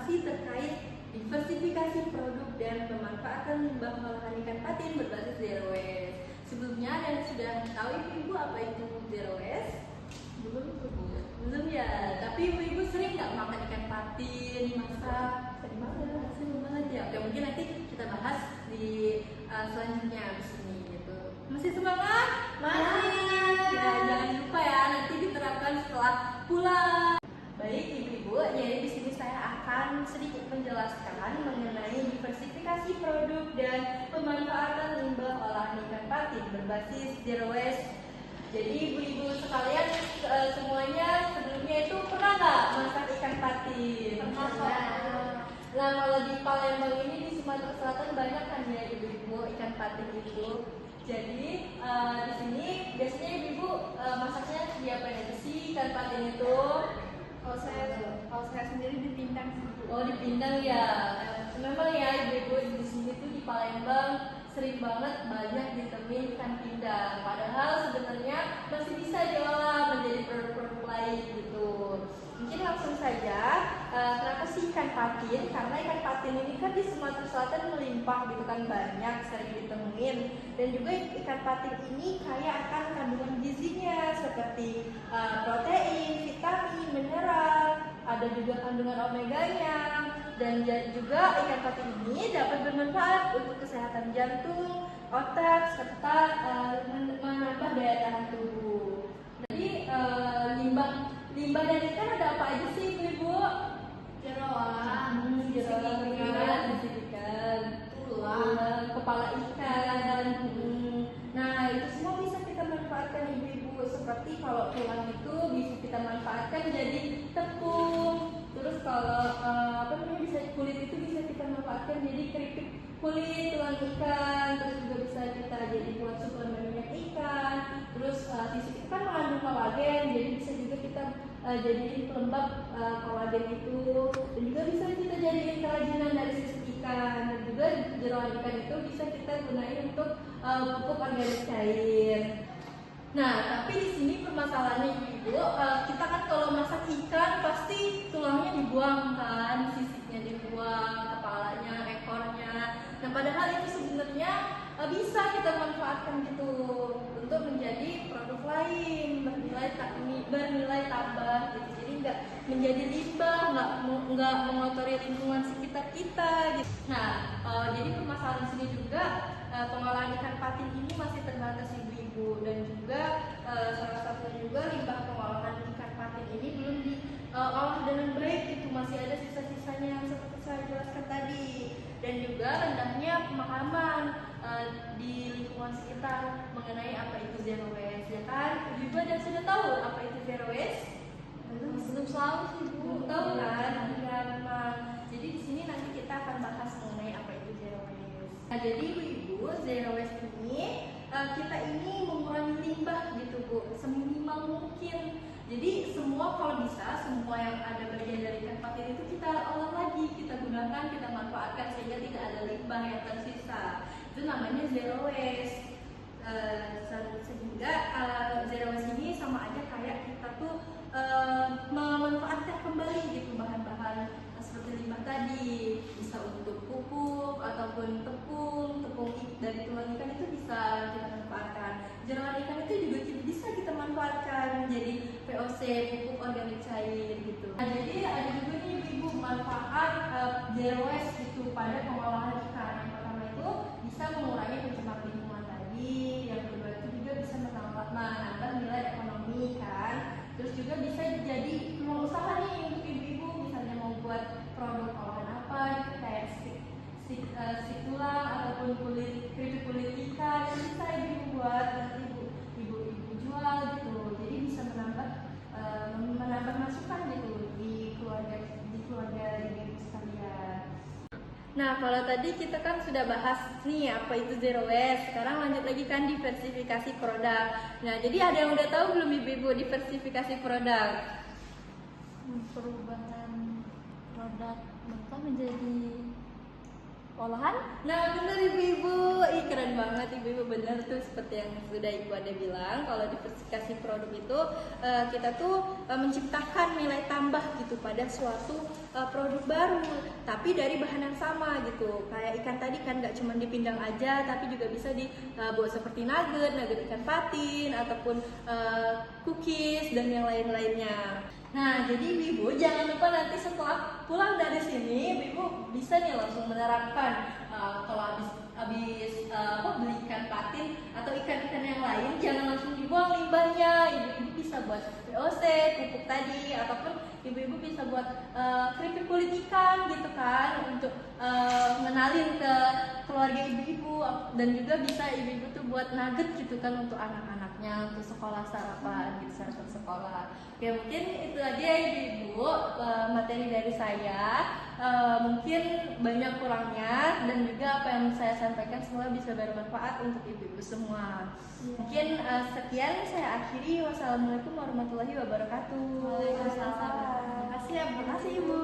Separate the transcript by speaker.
Speaker 1: masih terkait diversifikasi produk dan pemanfaatan limbah olahan ikan patin berbasis zero waste. Sebelumnya ada yang sudah tahu ibu apa itu zero waste? Belum ya, tapi ibu sering nggak makan ikan patin, masak? Sering banget ya. Oke, mungkin nanti kita bahas di selanjutnya di sini gitu. Masih semangat?
Speaker 2: Masih.
Speaker 1: Ya, jangan lupa ya, nanti diterapkan setelah pulang. Baik ibu-ibu, jadi di sini saya akan sedikit menjelaskan mengenai diversifikasi produk dan pemanfaatan limbah olahan ikan patin berbasis zero waste. Jadi ibu-ibu sekalian semuanya sebelumnya itu pernah nggak masak ikan patin?
Speaker 2: Pernah.
Speaker 1: Nah, kalau di Palembang ini di Sumatera Selatan banyak kan ya ibu-ibu ikan patin itu. Jadi di sini biasanya ibu-ibu masaknya diapain aja sih ikan patin itu?
Speaker 2: Kalau saya sendiri dipindang sih.
Speaker 1: Oh, dipindang ya. Memang ya ibu-ibu di sini tuh di Palembang sering banget banyak ditemuin ikan pindang. Padahal sebenarnya masih bisa diolah menjadi produk-produk lain gitu. Mungkin langsung saja, kenapa sih ikan patin? Karena ikan patin ini kan di Sumatera Selatan melimpah gitu kan, banyak sering ditemuin. Dan juga ikan patin ini kaya akan kandungan gizinya seperti protein, vitamin, mineral, ada juga kandungan omeganya. Dan juga ikan patin ini dapat bermanfaat untuk kesehatan jantung, otak, serta menambah daya tahan tubuh. Jadi limbah dari ikan ada apa aja sih ibu?
Speaker 2: Jeroan,
Speaker 1: Sisi ikan, tulang, kepala ikan. Nah, itu semua bisa kita manfaatkan ibu-ibu. Seperti kalau tulang itu bisa kita manfaatkan jadi tepung. Terus kalau bisa kulit itu bisa kita manfaatkan jadi keripik kulit tulang ikan. Terus juga bisa kita jadi buat suplemen minyak ikan. Terus sisik itu kan mengandung kolagen, jadi bisa juga kita jadiin pelembab kolagen itu. Dan juga bisa kita jadiin kerajinan dari sisik ikan. Dan juga jeroan ikan itu bisa kita gunain untuk pupuk organik cair. Nah, tapi di sini permasalahannya ibu, kita kan kalau masak ikan pasti tulangnya dibuang kan, sisiknya dibuang, kepalanya, ekornya. Nah, padahal itu sebenarnya bisa kita manfaatkan gitu untuk menjadi produk lain bernilai tambah gitu. Jadi nggak menjadi limbah, nggak mengotori lingkungan sekitar kita gitu. Nah, jadi permasalahan di sini juga pengolahan ikan patin ini masih terbatas ibu-ibu, dan juga salah satunya juga limbah pengolahan ikan patin ini belum diolah dengan baik, itu masih ada sisa-sisanya yang seperti saya jelaskan tadi. Dan juga rendahnya pemahaman di lingkungan sekitar mengenai apa itu zero waste, ya kan? Ibu dan sudah tahu apa itu zero waste? Belum tahu sih ibu. Belum tahu kan? Ya memang. Jadi di sini nanti kita akan bahas mengenai apa itu zero waste. Nah, jadi ibu zero waste ini kita ini mengurangi limbah gitu bu, seminimal mungkin. Jadi semua kalau bisa, semua yang ada bagian dari ikan patin itu kita olah lagi, kita gunakan, kita manfaatkan sehingga tidak ada limbah yang tersisa. Itu namanya zero waste. Sehingga zero waste ini sama aja kayak kita tuh memanfaatkan kembali gitu bahan-bahan seperti limbah tadi, bisa untuk pupuk ataupun tepung dari tulang ikan itu bisa kita manfaatkan. Jeroan ikan itu juga bisa kita manfaatkan menjadi VOC, pupuk organik cair gitu. Nah, jadi ada juga nih ibu manfaat zero waste gitu pada pengolahan ikan. Yang pertama itu bisa mengurangi pencemar lingkungan tadi, yang kedua itu juga bisa menambah nilai ekonomi kan. Terus juga bisa jadi peluang usaha nih untuk ibu-ibu, misalnya mau buat produk olahan apa gitu, kayak stik tulang ataupun keripik kulit ikan, yang bisa ibu buat nanti ibu jual gitu. Jadi bisa menambah masukan gitu di keluarga ibu sekalian. Nah, kalau tadi kita kan sudah bahas nih apa itu zero waste. Sekarang lanjut lagi kan diversifikasi produk. Nah, jadi ada yang udah tahu belum ibu-ibu diversifikasi produk?
Speaker 2: Perubahan produk mereka menjadi olahan.
Speaker 1: Nah bener ibu-ibu, ih keren banget ibu-ibu, bener tuh seperti yang sudah ibu ada bilang, kalau diversifikasi produk itu kita tuh menciptakan nilai tambah gitu pada suatu produk baru, tapi dari bahan yang sama gitu. Kayak ikan tadi kan nggak cuma dipindang aja, tapi juga bisa dibuat seperti nugget ikan patin ataupun cookies dan yang lain-lainnya. Nah, jadi ibu jangan lupa nanti setelah pulang dari sini, ibu bisa nih langsung menerapkan kalau habis beli ikan patin atau ikan-ikan yang lain, jangan langsung dibuang limbahnya. Ibu-ibu bisa buat VOC, pupuk tadi, ataupun ibu-ibu bisa buat keripik kulit ikan gitu kan, untuk ngenalin ke keluarga ibu-ibu, dan juga bisa ibu-ibu tuh buat nugget gitu kan untuk anak-anaknya, untuk sekolah sarapan gitu, sarapan sekolah. Ya mungkin itu aja ya ibu-ibu, materi dari saya. Mungkin banyak kurangnya, dan juga apa yang saya sampaikan semoga bisa bermanfaat untuk ibu-ibu semua. Mungkin sekian saya akhiri. Wassalamualaikum warahmatullahi wabarakatuh.
Speaker 2: Waalaikumsalam.
Speaker 1: Terima kasih ya, terima kasih ibu.